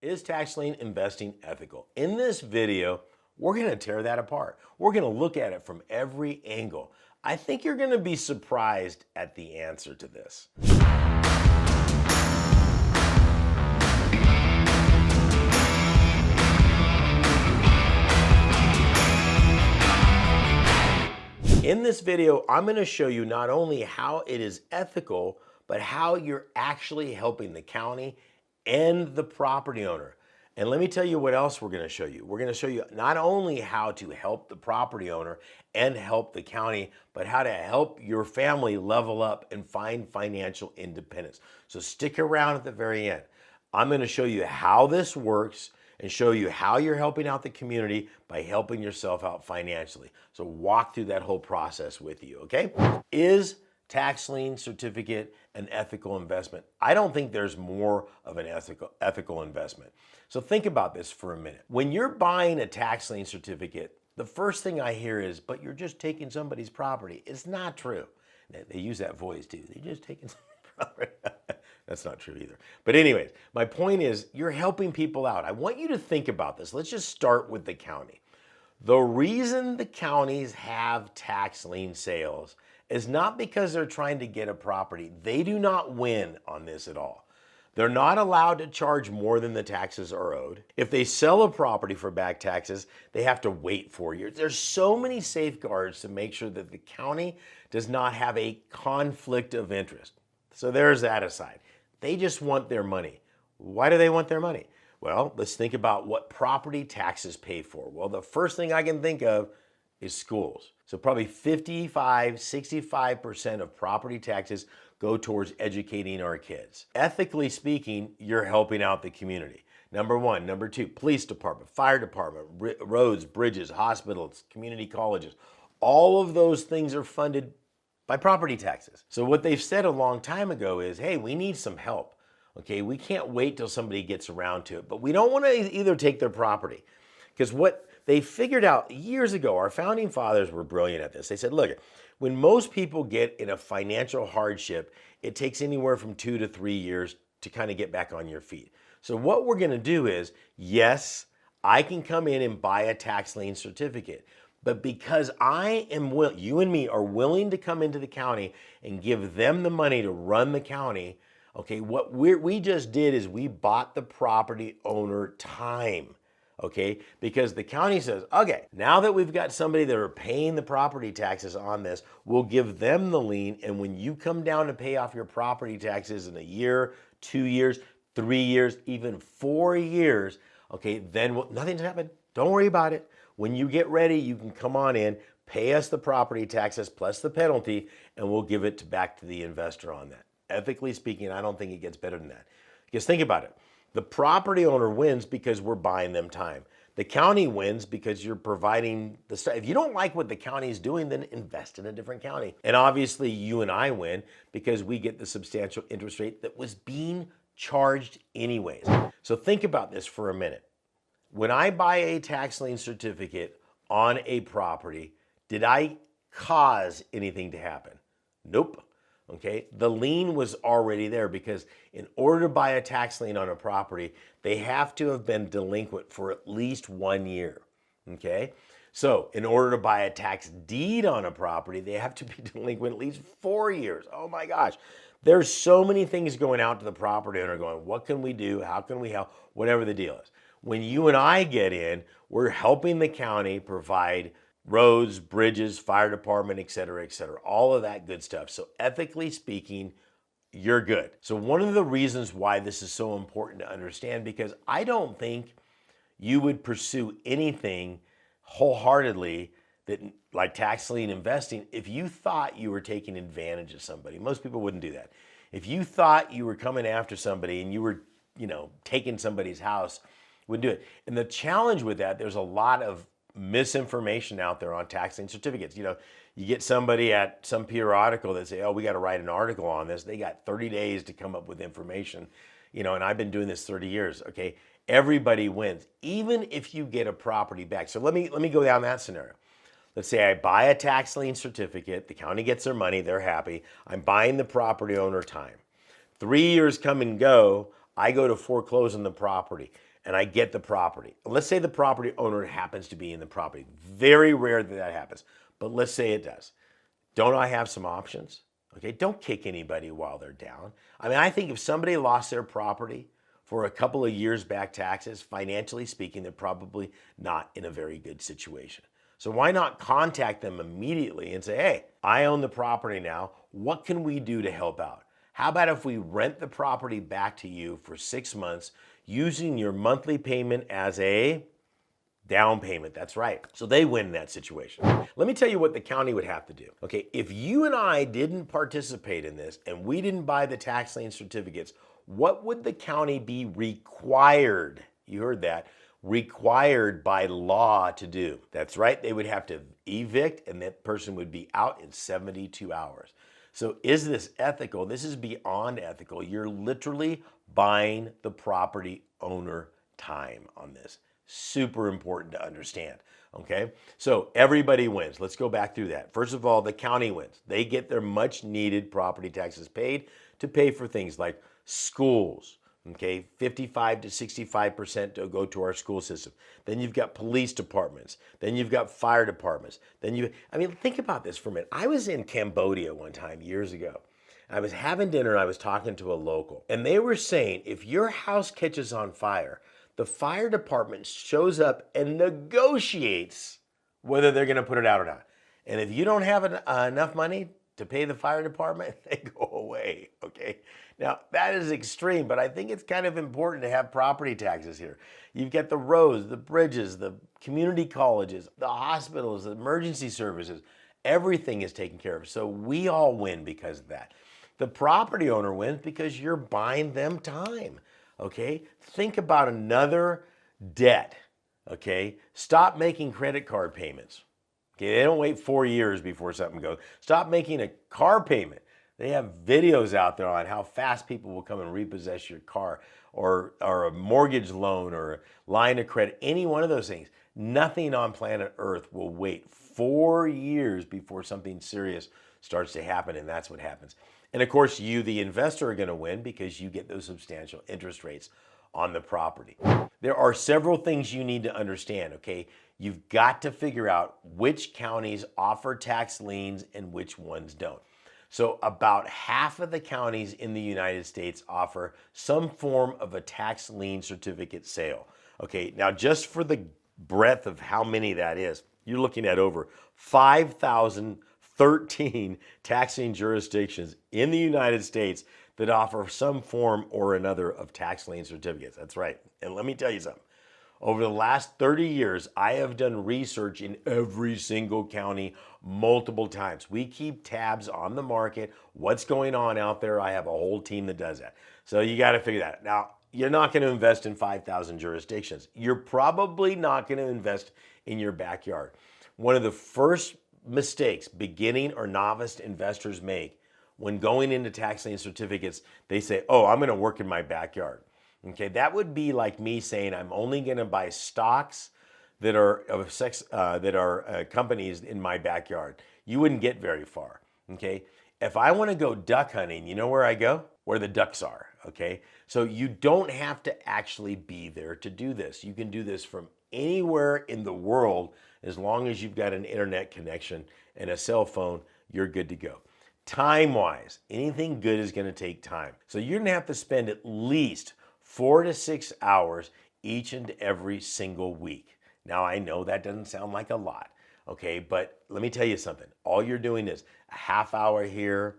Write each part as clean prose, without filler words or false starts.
Is tax lien investing ethical? In this video, we're going to tear that apart. We're going to look at it from every angle. I think you're going to be surprised at the answer to this. In this video, I'm going to show you not only how it is ethical, but how you're actually helping the county and the property owner. And let me tell you what else we're going to show you. We're going to show you not only how to help the property owner and help the county, but how to help your family level up and find financial independence. So stick around at the very end. I'm going to show you how this works and show you how you're helping out the community by helping yourself out financially. So walk through that whole process with you, okay? Is tax lien certificate an ethical investment? I don't think there's more of an ethical investment. So think about this for a minute. When you're buying a tax lien certificate, the first thing I hear is, but you're just taking somebody's property. It's not true. They use that voice too. They're just taking somebody's property. That's not true either. But anyways, my point is you're helping people out. I want you to think about this. Let's just start with the county. The reason the counties have tax lien sales is not because they're trying to get a property. They do not win on this at all. They're not allowed to charge more than the taxes are owed. If they sell a property for back taxes, they have to wait 4 years. There's so many safeguards to make sure that the county does not have a conflict of interest. So there's that aside. They just want their money. Why do they want their money? Well, let's think about what property taxes pay for. Well, the first thing I can think of is schools. So probably 65% of property taxes go towards educating our kids. Ethically speaking, you're helping out the community. Number one. Number two, police department, fire department, roads, bridges, hospitals, community colleges. All of those things are funded by property taxes. So what they've said a long time ago is, hey, we need some help. Okay, we can't wait till somebody gets around to it, but we don't want to either take their property. Because what they figured out years ago, our founding fathers were brilliant at this. They said, look, when most people get in a financial hardship, it takes anywhere from 2 to 3 years to kind of get back on your feet. So what we're going to do is, yes, I can come in and buy a tax lien certificate. But because I am you and me are willing to come into the county and give them the money to run the county, okay, what we just did is we bought the property owner time, okay? Because the county says, okay, now that we've got somebody that are paying the property taxes on this, we'll give them the lien, and when you come down to pay off your property taxes in a year, 2 years, 3 years, even 4 years, okay, then nothing's happened. Don't worry about it. When you get ready, you can come on in, pay us the property taxes plus the penalty, and we'll give it back to the investor on that. Ethically speaking, I don't think it gets better than that. Because think about it. The property owner wins because we're buying them time. The county wins because you're providing the stuff. If you don't like what the county is doing, then invest in a different county. And obviously, you and I win because we get the substantial interest rate that was being charged anyways. So think about this for a minute. When I buy a tax lien certificate on a property, did I cause anything to happen? Nope. Okay, the lien was already there because in order to buy a tax lien on a property, they have to have been delinquent for at least 1 year. Okay, so in order to buy a tax deed on a property, they have to be delinquent at least 4 years. Oh my gosh. There's so many things going out to the property owner going, what can we do? How can we help? Whatever the deal is. When you and I get in, we're helping the county provide roads, bridges, fire department, et cetera, all of that good stuff. So ethically speaking, you're good. So one of the reasons why this is so important to understand, because I don't think you would pursue anything wholeheartedly that like tax lien investing if you thought you were taking advantage of somebody. Most people wouldn't do that. If you thought you were coming after somebody and you were, taking somebody's house, wouldn't do it. And the challenge with that, there's a lot of misinformation out there on tax lien certificates. You get somebody at some periodical that say, oh, we got to write an article on this. They got 30 days to come up with information, and I've been doing this 30 years, okay? Everybody wins, even if you get a property back. So let me go down that scenario. Let's say I buy a tax lien certificate, the county gets their money, they're happy. I'm buying the property owner time. 3 years come and go, I go to foreclose on the property and I get the property. Let's say the property owner happens to be in the property. Very rare that that happens, but let's say it does. Don't I have some options? Okay, don't kick anybody while they're down. I mean, I think if somebody lost their property for a couple of years back taxes, financially speaking, they're probably not in a very good situation. So why not contact them immediately and say, hey, I own the property now. What can we do to help out? How about if we rent the property back to you for 6 months using your monthly payment as a down payment? That's right. So they win in that situation. Let me tell you what the county would have to do. Okay, if you and I didn't participate in this and we didn't buy the tax lien certificates, what would the county be required? You heard that. Required by law to do. That's right. They would have to evict and that person would be out in 72 hours. So is this ethical? This is beyond ethical. You're literally buying the property owner time on this. Super important to understand. Okay, so everybody wins. Let's go back through that. First of all, the county wins. They get their much needed property taxes paid to pay for things like schools. Okay, 55 to 65% to go to our school system. Then you've got police departments. Then you've got fire departments. I mean, think about this for a minute. I was in Cambodia one time years ago. I was having dinner and I was talking to a local. And they were saying, if your house catches on fire, the fire department shows up and negotiates whether they're going to put it out or not. And if you don't have enough money to pay the fire department, they go away, okay? Now, that is extreme, but I think it's kind of important to have property taxes here. You've got the roads, the bridges, the community colleges, the hospitals, the emergency services. Everything is taken care of. So we all win because of that. The property owner wins because you're buying them time, okay? Think about another debt, okay? Stop making credit card payments. Okay, they don't wait 4 years before something goes. Stop making a car payment. They have videos out there on how fast people will come and repossess your car or a mortgage loan or a line of credit, any one of those things. Nothing on planet Earth will wait 4 years before something serious starts to happen, and that's what happens. And of course, you, the investor, are going to win because you get those substantial interest rates on the property. There are several things you need to understand, okay? You've got to figure out which counties offer tax liens and which ones don't. So about half of the counties in the United States offer some form of a tax lien certificate sale. Okay, now just for the breadth of how many that is, you're looking at over 5,013 tax lien jurisdictions in the United States that offer some form or another of tax lien certificates. That's right. And let me tell you something. Over the last 30 years, I have done research in every single county multiple times. We keep tabs on the market, what's going on out there. I have a whole team that does that. So you got to figure that out. Now, you're not going to invest in 5,000 jurisdictions. You're probably not going to invest in your backyard. One of the first mistakes beginning or novice investors make when going into tax lien certificates, they say, oh, I'm going to work in my backyard. Okay, that would be like me saying I'm only going to buy stocks that are companies in my backyard. You wouldn't get very far. Okay, if I want to go duck hunting, you know where I go? Where the ducks are. Okay, so you don't have to actually be there to do this. You can do this from anywhere in the world as long as you've got an internet connection and a cell phone. You're good to go. Time-wise, anything good is going to take time. So you're going to have to spend at least 4 to 6 hours each and every single week. Now, I know that doesn't sound like a lot, okay? But let me tell you something. All you're doing is a half hour here,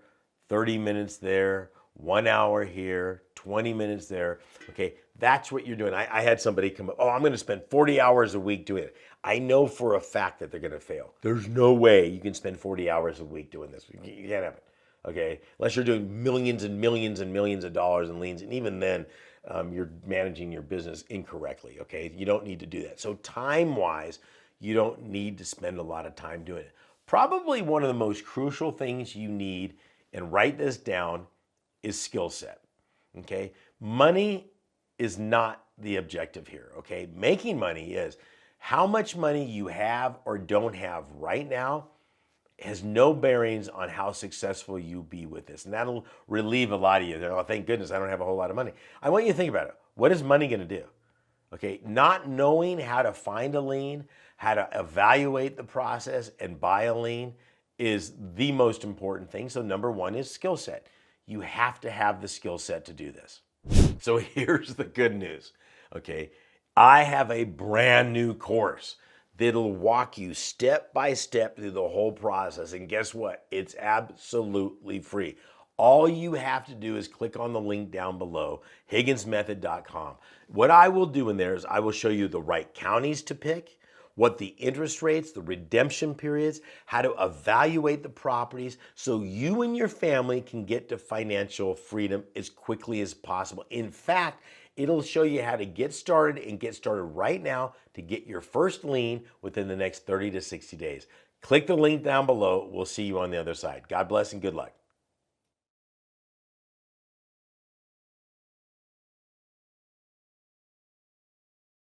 30 minutes there, 1 hour here, 20 minutes there, okay? That's what you're doing. I had somebody come up, oh, I'm going to spend 40 hours a week doing it. I know for a fact that they're going to fail. There's no way you can spend 40 hours a week doing this. You can't have it, okay? Unless you're doing millions and millions and millions of dollars in liens, and even then, you're managing your business incorrectly, okay? You don't need to do that. So time-wise, you don't need to spend a lot of time doing it. Probably one of the most crucial things you need, and write this down, is skill set, okay? Money is not the objective here, okay? Making money is. How much money you have or don't have right now has no bearings on how successful you be with this. And that'll relieve a lot of you. Oh, thank goodness I don't have a whole lot of money. I want you to think about it. What is money going to do? Okay, not knowing how to find a lien, how to evaluate the process and buy a lien is the most important thing. So number one is skill set. You have to have the skill set to do this. So here's the good news. Okay, I have a brand new course that'll walk you step by step through the whole process. And guess what? It's absolutely free. All you have to do is click on the link down below, higginsmethod.com. What I will do in there is I will show you the right counties to pick, what the interest rates, the redemption periods, how to evaluate the properties so you and your family can get to financial freedom as quickly as possible. In fact, it'll show you how to get started and get started right now to get your first lien within the next 30 to 60 days. Click the link down below. We'll see you on the other side. God bless and good luck.